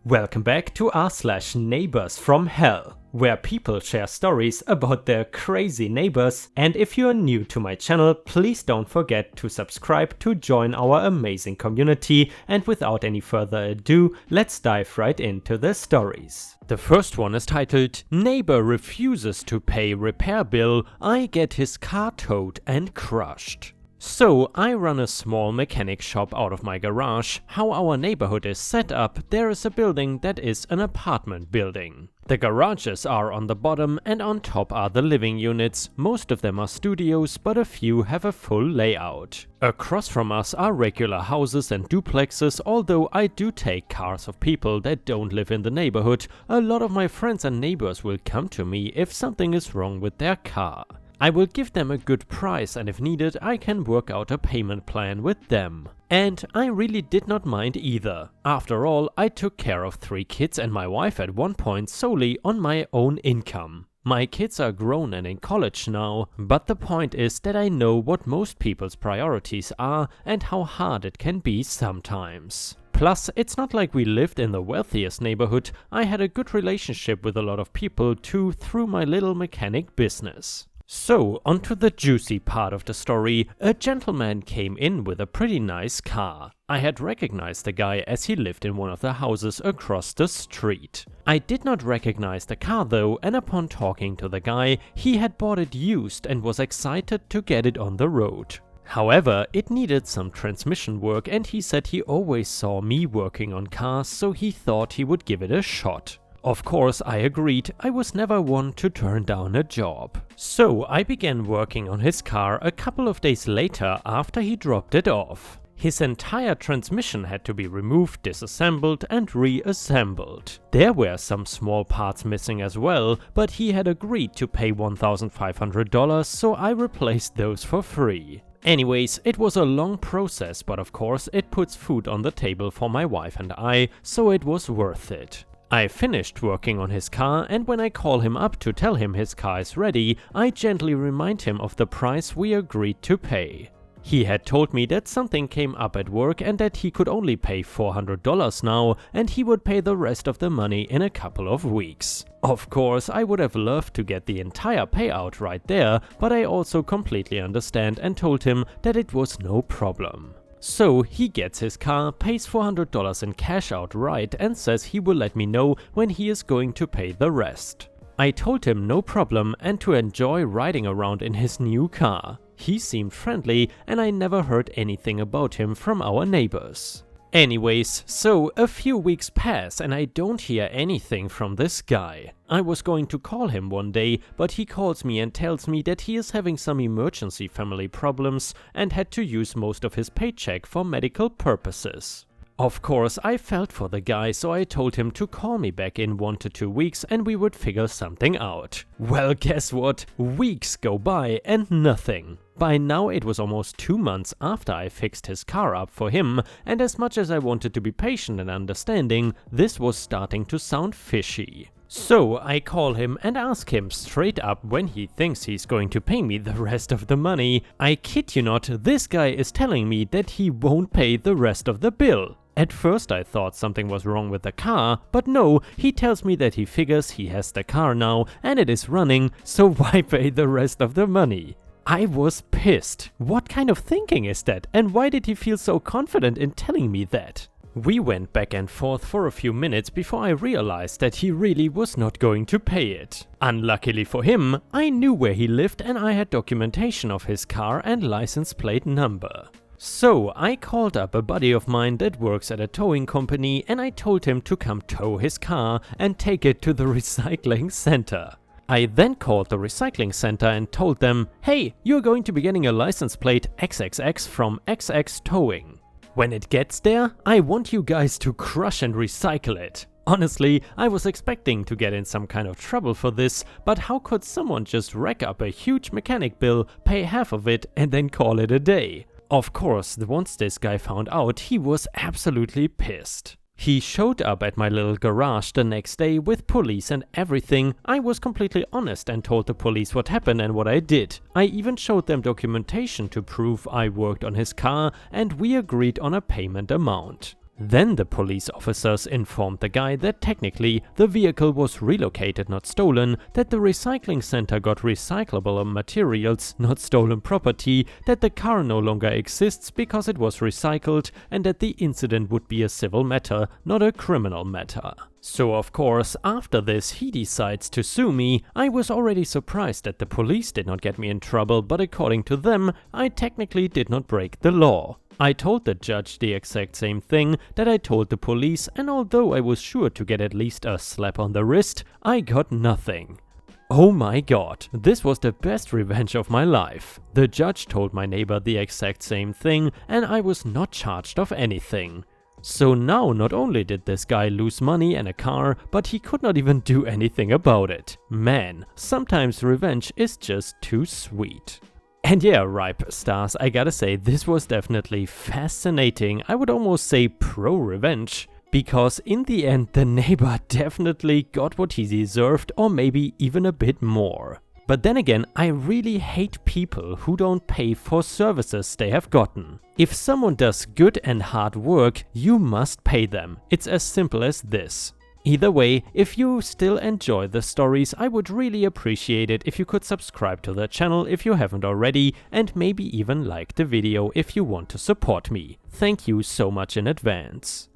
Welcome back to r/neighbors from hell, where people share stories about their crazy neighbors, and if you are new to my channel, please don't forget to subscribe to join our amazing community, and without any further ado, let's dive right into the stories. The first one is titled, "Neighbor refuses to pay repair bill, I get his car towed and crushed." So, I run a small mechanic shop out of my garage. How our neighborhood is set up, there is a building that is an apartment building. The garages are on the bottom and on top are the living units. Most of them are studios, but a few have a full layout. Across from us are regular houses and duplexes, although I do take cars of people that don't live in the neighborhood. A lot of my friends and neighbors will come to me if something is wrong with their car. I will give them a good price, and if needed I can work out a payment plan with them. And I really did not mind either. After all, I took care of 3 kids and my wife at one point solely on my own income. My kids are grown and in college now, but the point is that I know what most people's priorities are and how hard it can be sometimes. Plus, it's not like we lived in the wealthiest neighborhood. I had a good relationship with a lot of people too through my little mechanic business. So, onto the juicy part of the story. A gentleman came in with a pretty nice car. I had recognized the guy as he lived in one of the houses across the street. I did not recognize the car though, and upon talking to the guy, he had bought it used and was excited to get it on the road. However, it needed some transmission work and he said he always saw me working on cars, so he thought he would give it a shot. Of course, I agreed. I was never one to turn down a job. So I began working on his car a couple of days later after he dropped it off. His entire transmission had to be removed, disassembled and reassembled. There were some small parts missing as well, but he had agreed to pay $1,500, so I replaced those for free. Anyways, it was a long process, but of course it puts food on the table for my wife and I, so it was worth it. I finished working on his car, and when I call him up to tell him his car is ready, I gently remind him of the price we agreed to pay. He had told me that something came up at work and that he could only pay $400 now, and he would pay the rest of the money in a couple of weeks. Of course, I would have loved to get the entire payout right there, but I also completely understand and told him that it was no problem. So he gets his car, pays $400 in cash outright and says he will let me know when he is going to pay the rest. I told him no problem and to enjoy riding around in his new car. He seemed friendly and I never heard anything about him from our neighbors. Anyways, so a few weeks pass and I don't hear anything from this guy. I was going to call him one day, but he calls me and tells me that he is having some emergency family problems and had to use most of his paycheck for medical purposes. Of course, I felt for the guy, so I told him to call me back in 1 to 2 weeks and we would figure something out. Well, guess what? Weeks go by and nothing. By now it was almost 2 months after I fixed his car up for him, and as much as I wanted to be patient and understanding, this was starting to sound fishy. So I call him and ask him straight up when he thinks he's going to pay me the rest of the money. I kid you not, this guy is telling me that he won't pay the rest of the bill. At first I thought something was wrong with the car, but no, he tells me that he figures he has the car now and it is running, so why pay the rest of the money? I was pissed. What kind of thinking is that, and why did he feel so confident in telling me that? We went back and forth for a few minutes before I realized that he really was not going to pay it. Unluckily for him, I knew where he lived and I had documentation of his car and license plate number. So I called up a buddy of mine that works at a towing company and I told him to come tow his car and take it to the recycling center. I then called the recycling center and told them, "Hey, you're going to be getting a license plate XXX from XX Towing. When it gets there, I want you guys to crush and recycle it." Honestly, I was expecting to get in some kind of trouble for this, but how could someone just rack up a huge mechanic bill, pay half of it and then call it a day? Of course, once this guy found out, he was absolutely pissed. He showed up at my little garage the next day with police and everything. I was completely honest and told the police what happened and what I did. I even showed them documentation to prove I worked on his car and we agreed on a payment amount. Then the police officers informed the guy that technically the vehicle was relocated, not stolen, that the recycling center got recyclable materials, not stolen property, that the car no longer exists because it was recycled, and that the incident would be a civil matter, not a criminal matter. So of course, after this he decides to sue me. I was already surprised that the police did not get me in trouble, but according to them, I technically did not break the law. I told the judge the exact same thing that I told the police, and although I was sure to get at least a slap on the wrist, I got nothing. Oh my god, this was the best revenge of my life. The judge told my neighbor the exact same thing, and I was not charged of anything. So now not only did this guy lose money and a car, but he could not even do anything about it. Man, sometimes revenge is just too sweet. And yeah, Ripe Stars, I gotta say, this was definitely fascinating. I would almost say pro-revenge. Because in the end, the neighbor definitely got what he deserved, or maybe even a bit more. But then again, I really hate people who don't pay for services they have gotten. If someone does good and hard work, you must pay them. It's as simple as this. Either way, if you still enjoy the stories, I would really appreciate it if you could subscribe to the channel if you haven't already, and maybe even like the video if you want to support me. Thank you so much in advance.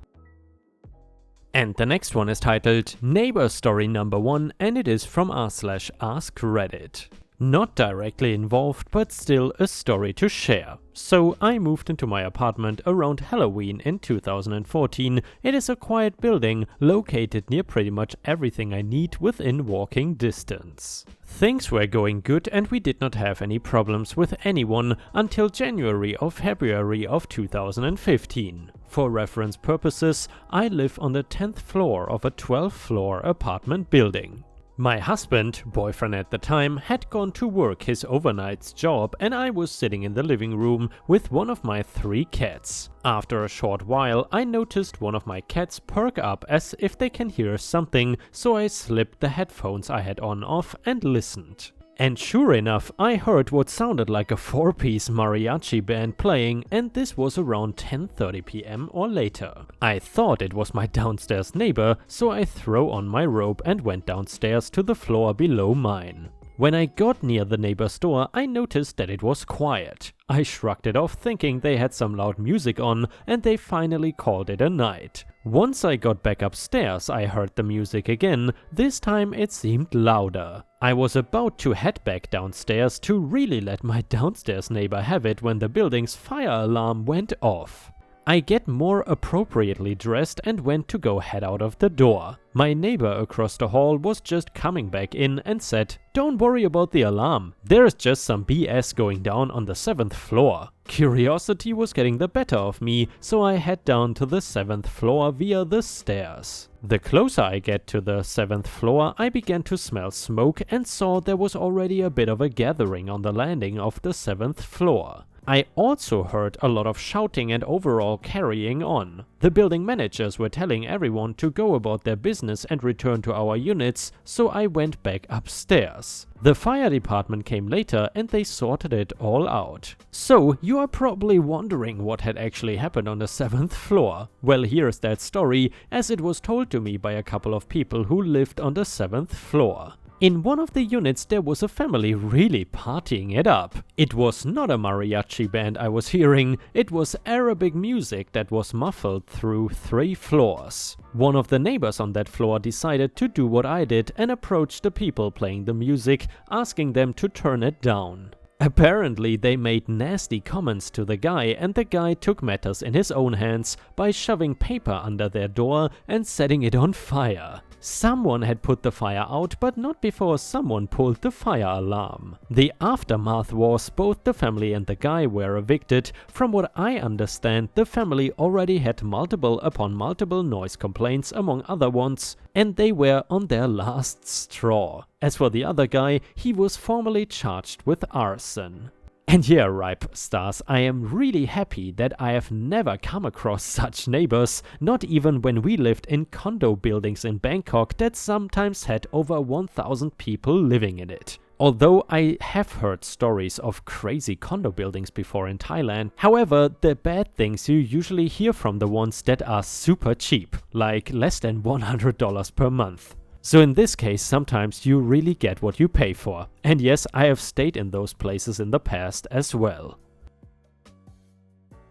And the next one is titled Neighbor Story Number 1, and it is from r/AskReddit. Not directly involved, but still a story to share. So I moved into my apartment around Halloween in 2014. It is a quiet building located near pretty much everything I need within walking distance. Things were going good and we did not have any problems with anyone until January or February of 2015. For reference purposes, I live on the 10th floor of a 12th-floor apartment building. My husband, boyfriend at the time, had gone to work his overnight job and I was sitting in the living room with one of my 3 cats. After a short while, I noticed one of my cats perk up as if they can hear something, so I slipped the headphones I had on off and listened. And sure enough, I heard what sounded like a 4-piece mariachi band playing, and this was around 10:30 p.m. or later. I thought it was my downstairs neighbor, so I threw on my robe and went downstairs to the floor below mine. When I got near the neighbor's door, I noticed that it was quiet. I shrugged it off thinking they had some loud music on and they finally called it a night. Once I got back upstairs, I heard the music again. This time it seemed louder. I was about to head back downstairs to really let my downstairs neighbor have it when the building's fire alarm went off. I get more appropriately dressed and went to go head out of the door. My neighbor across the hall was just coming back in and said, "Don't worry about the alarm. There's just some BS going down on the 7th floor. Curiosity was getting the better of me, so I head down to the 7th floor via the stairs. The closer I get to the 7th floor, I began to smell smoke and saw there was already a bit of a gathering on the landing of the 7th floor. I also heard a lot of shouting and overall carrying on. The building managers were telling everyone to go about their business and return to our units, so I went back upstairs. The fire department came later and they sorted it all out. So, you are probably wondering what had actually happened on the 7th floor. Well, here's that story, as it was told to me by a couple of people who lived on the 7th floor. In one of the units there was a family really partying it up. It was not a mariachi band I was hearing, it was Arabic music that was muffled through 3 floors. One of the neighbors on that floor decided to do what I did and approached the people playing the music, asking them to turn it down. Apparently they made nasty comments to the guy and the guy took matters in his own hands by shoving paper under their door and setting it on fire. Someone had put the fire out, but not before someone pulled the fire alarm. The aftermath was both the family and the guy were evicted. From what I understand, the family already had multiple upon multiple noise complaints among other ones, and they were on their last straw. As for the other guy, he was formally charged with arson. And yeah, Ripe Stars, I am really happy that I have never come across such neighbors, not even when we lived in condo buildings in Bangkok that sometimes had over 1,000 people living in it. Although I have heard stories of crazy condo buildings before in Thailand, however, the bad things you usually hear from the ones that are super cheap, like less than $100 per month. So in this case, sometimes you really get what you pay for. And yes, I have stayed in those places in the past as well.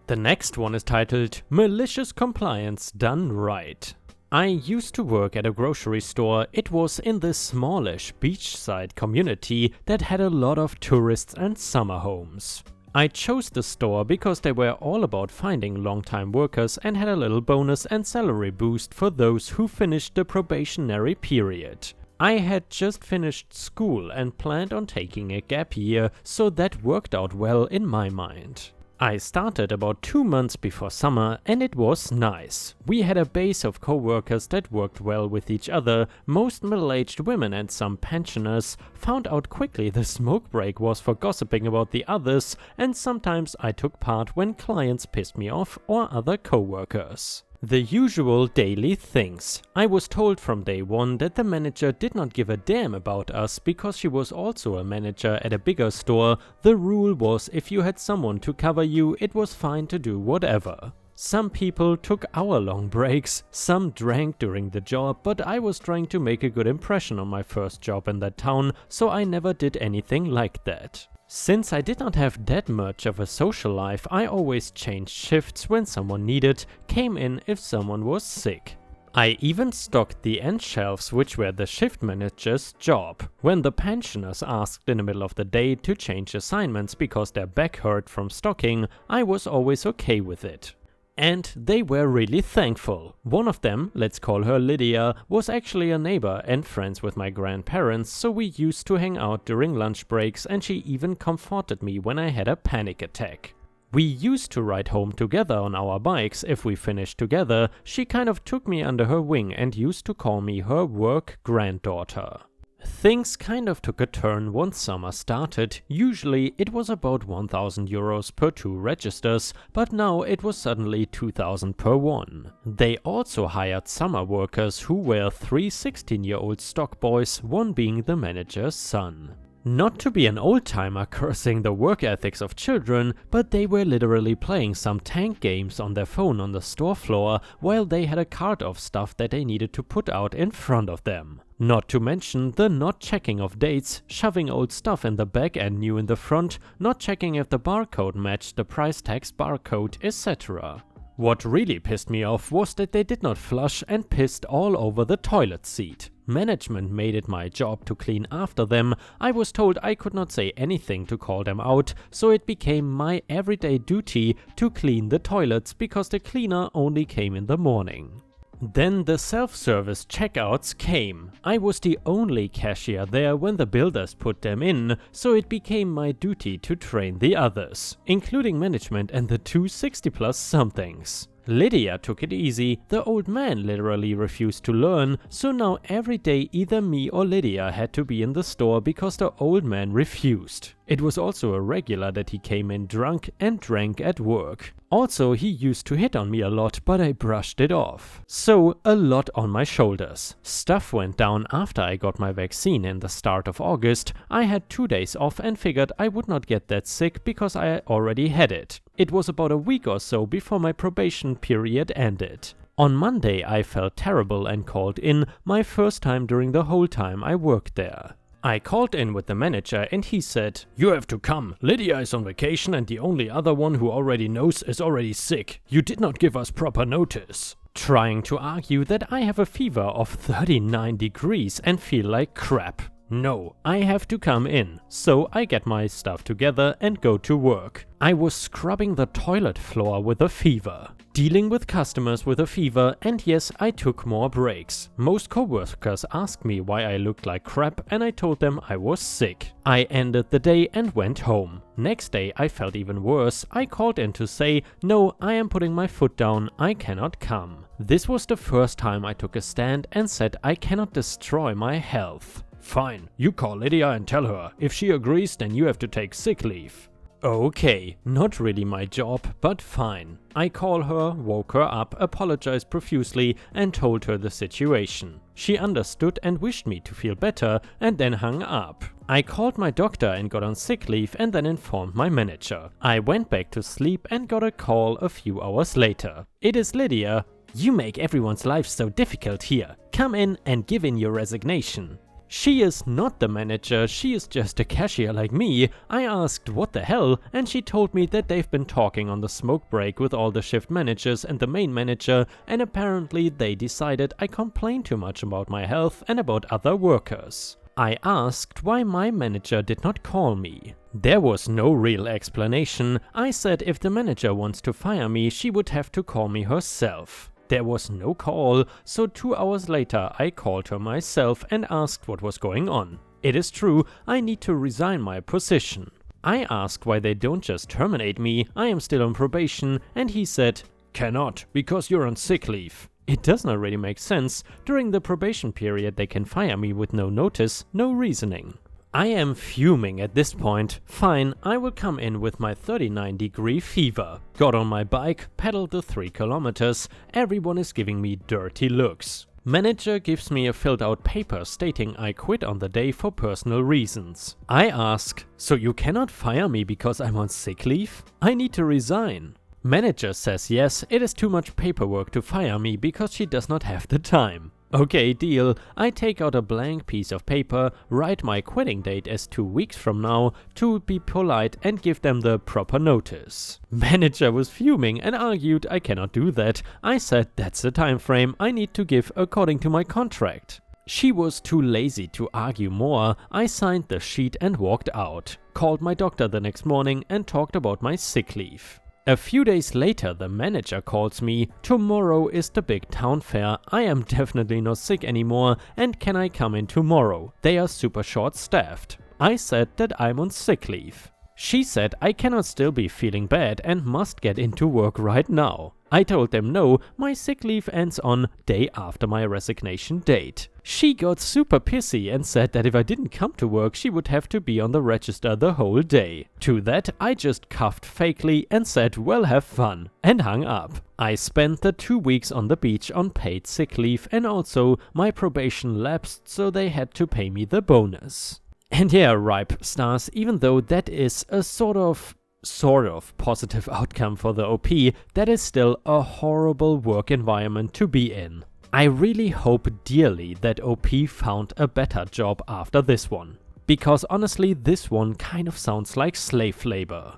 The next one is titled Malicious Compliance Done Right. I used to work at a grocery store. It was in this smallish beachside community that had a lot of tourists and summer homes. I chose the store because they were all about finding long-time workers and had a little bonus and salary boost for those who finished the probationary period. I had just finished school and planned on taking a gap year, so that worked out well in my mind. I started about 2 months before summer and it was nice. We had a base of co-workers that worked well with each other, most middle-aged women and some pensioners. Found out quickly the smoke break was for gossiping about the others, and sometimes I took part when clients pissed me off or other co-workers. The usual daily things. I was told from day one that the manager did not give a damn about us because she was also a manager at a bigger store. The rule was if you had someone to cover you, it was fine to do whatever. Some people took hour-long breaks, some drank during the job, but I was trying to make a good impression on my first job in that town, so I never did anything like that. Since I did not have that much of a social life, I always changed shifts when someone needed, came in if someone was sick. I even stocked the end shelves, which were the shift manager's job. When the pensioners asked in the middle of the day to change assignments because their back hurt from stocking, I was always okay with it. And they were really thankful. One of them, let's call her Lydia, was actually a neighbor and friends with my grandparents, so we used to hang out during lunch breaks, and she even comforted me when I had a panic attack. We used to ride home together on our bikes if we finished together. She kind of took me under her wing and used to call me her work granddaughter. Things kind of took a turn once summer started. Usually it was about 1,000 euros per 2 registers, but now it was suddenly 2,000 per one. They also hired summer workers who were 3 16-year-old stock boys, one being the manager's son. Not to be an old-timer cursing the work ethics of children, but they were literally playing some tank games on their phone on the store floor while they had a cart of stuff that they needed to put out in front of them. Not to mention the not checking of dates, shoving old stuff in the back and new in the front, not checking if the barcode matched the price tag's barcode, etc. What really pissed me off was that they did not flush and pissed all over the toilet seat. Management made it my job to clean after them. I was told I could not say anything to call them out, so it became my everyday duty to clean the toilets because the cleaner only came in the morning. Then the self-service checkouts came. I was the only cashier there when the builders put them in, so it became my duty to train the others, including management and the 2 60+ somethings. Lydia took it easy. The old man literally refused to learn, so now every day either me or Lydia had to be in the store because the old man refused. It was also a regular that he came in drunk and drank at work. Also, he used to hit on me a lot, but I brushed it off. So, a lot on my shoulders. Stuff went down after I got my vaccine in the start of August. I had 2 days off and figured I would not get that sick because I already had it. It was about a week or so before my probation period ended. On Monday, I felt terrible and called in, my first time during the whole time I worked there. I called in with the manager and he said, "You have to come. Lydia is on vacation and the only other one who already knows is already sick. You did not give us proper notice." Trying to argue that I have a fever of 39 degrees and feel like crap. No, I have to come in. So I get my stuff together and go to work. I was scrubbing the toilet floor with a fever, dealing with customers with a fever, and yes, I took more breaks. Most co-workers asked me why I looked like crap and I told them I was sick. I ended the day and went home. Next day I felt even worse. I called in to say, "No, I am putting my foot down, I cannot come." This was the first time I took a stand and said I cannot destroy my health. "Fine, you call Lydia and tell her. If she agrees, then you have to take sick leave." Okay, not really my job, but fine. I call her, woke her up, apologized profusely and told her the situation. She understood and wished me to feel better and then hung up. I called my doctor and got on sick leave and then informed my manager. I went back to sleep and got a call a few hours later. It is Lydia. You make everyone's life so difficult here. Come in and give in your resignation. She is not the manager, she is just a cashier like me. I asked what the hell, and she told me that they've been talking on the smoke break with all the shift managers and the main manager, and apparently they decided I complained too much about my health and about other workers. I asked why my manager did not call me. There was no real explanation. I said if the manager wants to fire me, she would have to call me herself. There was no call, so 2 hours later I called her myself and asked what was going on. It is true, I need to resign my position. I asked why they don't just terminate me, I am still on probation, and he said, "Cannot, because you're on sick leave." It does not really make sense. During the probation period they can fire me with no notice, no reasoning. I am fuming at this point. Fine, I will come in with my 39-degree fever. Got on my bike, pedaled the 3 kilometers. Everyone is giving me dirty looks. Manager gives me a filled out paper stating I quit on the day for personal reasons. I ask, so you cannot fire me because I'm on sick leave? I need to resign. Manager says yes, it is too much paperwork to fire me because she does not have the time. Okay, deal. I take out a blank piece of paper, write my quitting date as 2 weeks from now to be polite and give them the proper notice. Manager was fuming and argued I cannot do that. I said that's the time frame I need to give according to my contract. She was too lazy to argue more. I signed the sheet and walked out. Called my doctor the next morning and talked about my sick leave. A few days later the manager calls me. Tomorrow is the big town fair. I am definitely not sick anymore and can I come in tomorrow? They are super short staffed. I said that I'm on sick leave. She said I cannot still be feeling bad and must get into work right now. I told them no, my sick leave ends on day after my resignation date. She got super pissy and said that if I didn't come to work she would have to be on the register the whole day. To that I just coughed fakely and said well have fun and hung up. I spent the 2 weeks on the beach on paid sick leave and also my probation lapsed so they had to pay me the bonus. And yeah, ripe stars, even though that is a sort of positive outcome for the OP, that is still a horrible work environment to be in. I really hope dearly that OP found a better job after this one, because honestly this one kind of sounds like slave labor.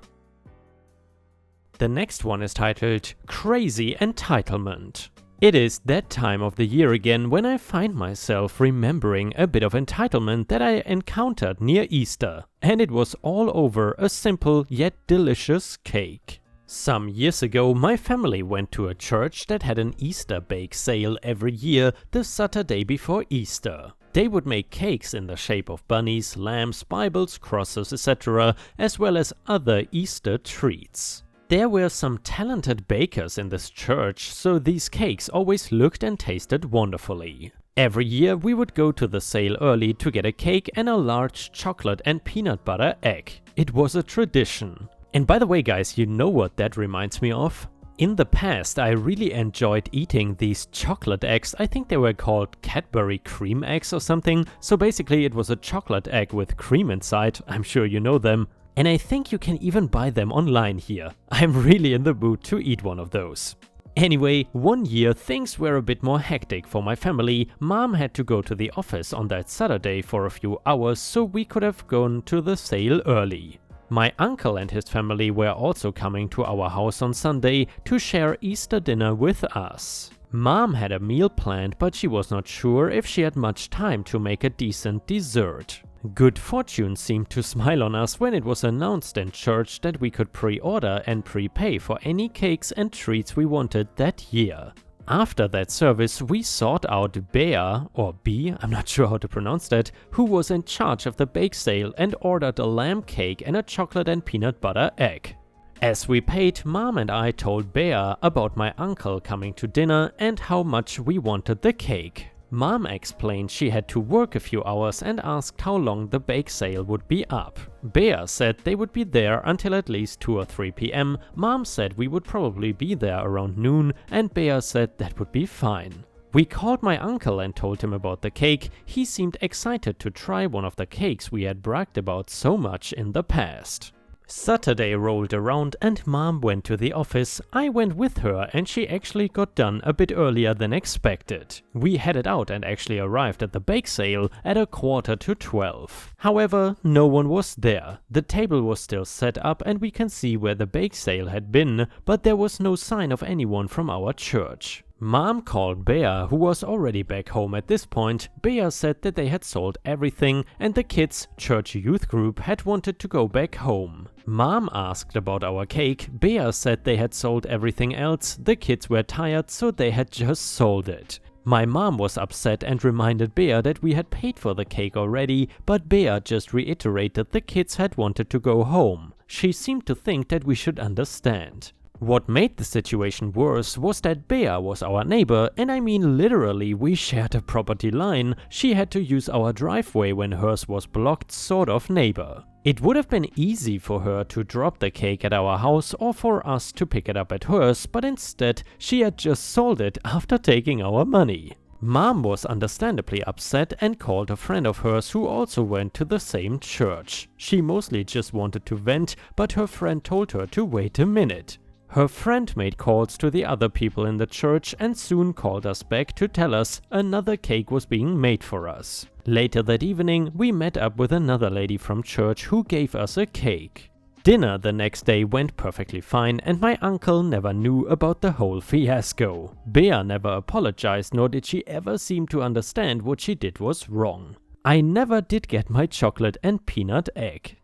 The next one is titled Crazy Entitlement. It is that time of the year again when I find myself remembering a bit of entitlement that I encountered near Easter, and it was all over a simple yet delicious cake. Some years ago my family went to a church that had an Easter bake sale every year the Saturday before Easter. They would make cakes in the shape of bunnies, lambs, Bibles, crosses, etc., as well as other Easter treats. There were some talented bakers in this church, so these cakes always looked and tasted wonderfully. Every year we would go to the sale early to get a cake and a large chocolate and peanut butter egg. It was a tradition. And by the way guys, you know what that reminds me of? In the past I really enjoyed eating these chocolate eggs. I think they were called Cadbury cream eggs or something. So basically it was a chocolate egg with cream inside, I'm sure you know them. And I think you can even buy them online here. I'm really in the mood to eat one of those. Anyway, one year things were a bit more hectic for my family. Mom had to go to the office on that Saturday for a few hours, so we could have gone to the sale early. My uncle and his family were also coming to our house on Sunday to share Easter dinner with us. Mom had a meal planned, but she was not sure if she had much time to make a decent dessert. Good fortune seemed to smile on us when it was announced in church that we could pre-order and prepay for any cakes and treats we wanted that year. After that service, we sought out Bea, or B, I'm not sure how to pronounce that, who was in charge of the bake sale and ordered a lamb cake and a chocolate and peanut butter egg. As we paid, Mom and I told Bea about my uncle coming to dinner and how much we wanted the cake. Mom explained she had to work a few hours and asked how long the bake sale would be up. Bea said they would be there until at least 2 or 3 p.m. Mom said we would probably be there around noon, and Bea said that would be fine. We called my uncle and told him about the cake. He seemed excited to try one of the cakes we had bragged about so much in the past. Saturday rolled around and Mom went to the office. I went with her and she actually got done a bit earlier than expected. We headed out and actually arrived at the bake sale at 11:45. However, no one was there. The table was still set up and we can see where the bake sale had been, but there was no sign of anyone from our church. Mom called Bea, who was already back home at this point. Bea said that they had sold everything and the kids' church youth group had wanted to go back home. Mom asked about our cake. Bea said they had sold everything else. The kids were tired, so they had just sold it. My mom was upset and reminded Bea that we had paid for the cake already, but Bea just reiterated the kids had wanted to go home. She seemed to think that we should understand. What made the situation worse was that Bea was our neighbor, and I mean literally we shared a property line. She had to use our driveway when hers was blocked, sort of neighbor. It would have been easy for her to drop the cake at our house or for us to pick it up at hers, but instead she had just sold it after taking our money. Mom was understandably upset and called a friend of hers who also went to the same church. She mostly just wanted to vent, but her friend told her to wait a minute. Her friend made calls to the other people in the church and soon called us back to tell us another cake was being made for us. Later that evening, we met up with another lady from church who gave us a cake. Dinner the next day went perfectly fine and my uncle never knew about the whole fiasco. Bea never apologized, nor did she ever seem to understand what she did was wrong. I never did get my chocolate and peanut egg.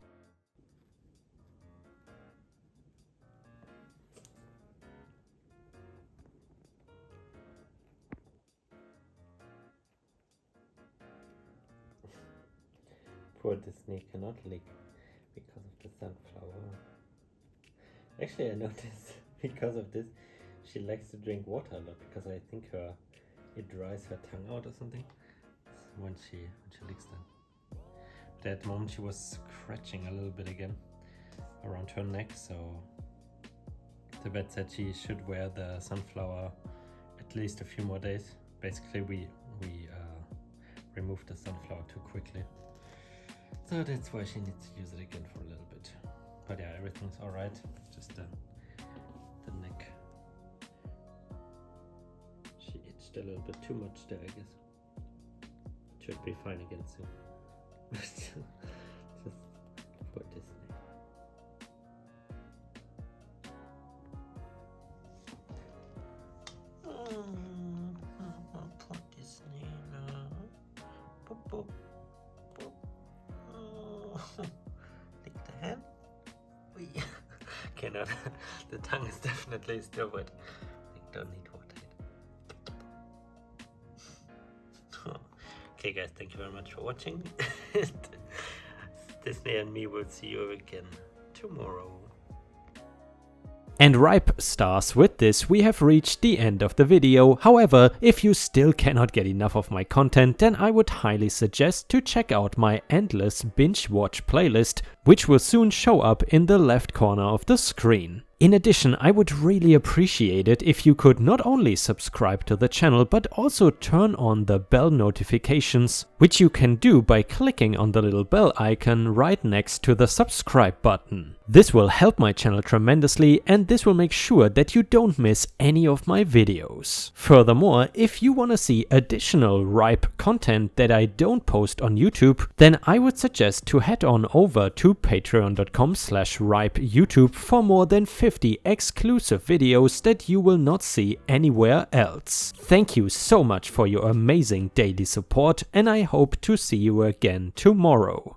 Poor Disney cannot lick because of the sunflower. Actually, I noticed because of this, she likes to drink water a lot because I think it dries her tongue out or something when she licks them. But at the moment she was scratching a little bit again around her neck, so the vet said she should wear the sunflower at least a few more days. Basically, we removed the sunflower too quickly. So that's why she needs to use it again for a little bit. But yeah, everything's alright. Just the neck. She itched a little bit too much there, I guess. Should be fine again soon. Just for Disney. Poor Disney. Boop, boop. Lick the hand. Cannot. The tongue is definitely still wet. I don't need water. Okay guys, thank you very much for watching. Disney and me will see you again tomorrow. And ripe stars, with this we have reached the end of the video. However, if you still cannot get enough of my content, then I would highly suggest to check out my endless binge watch playlist, which will soon show up in the left corner of the screen. In addition, I would really appreciate it if you could not only subscribe to the channel, but also turn on the bell notifications, which you can do by clicking on the little bell icon right next to the subscribe button. This will help my channel tremendously, and this will make sure that you don't miss any of my videos. Furthermore, if you want to see additional ripe content that I don't post on YouTube, then I would suggest to head on over to patreon.com/ripeyoutube for more than 50 exclusive videos that you will not see anywhere else. Thank you so much for your amazing daily support, and I hope to see you again tomorrow.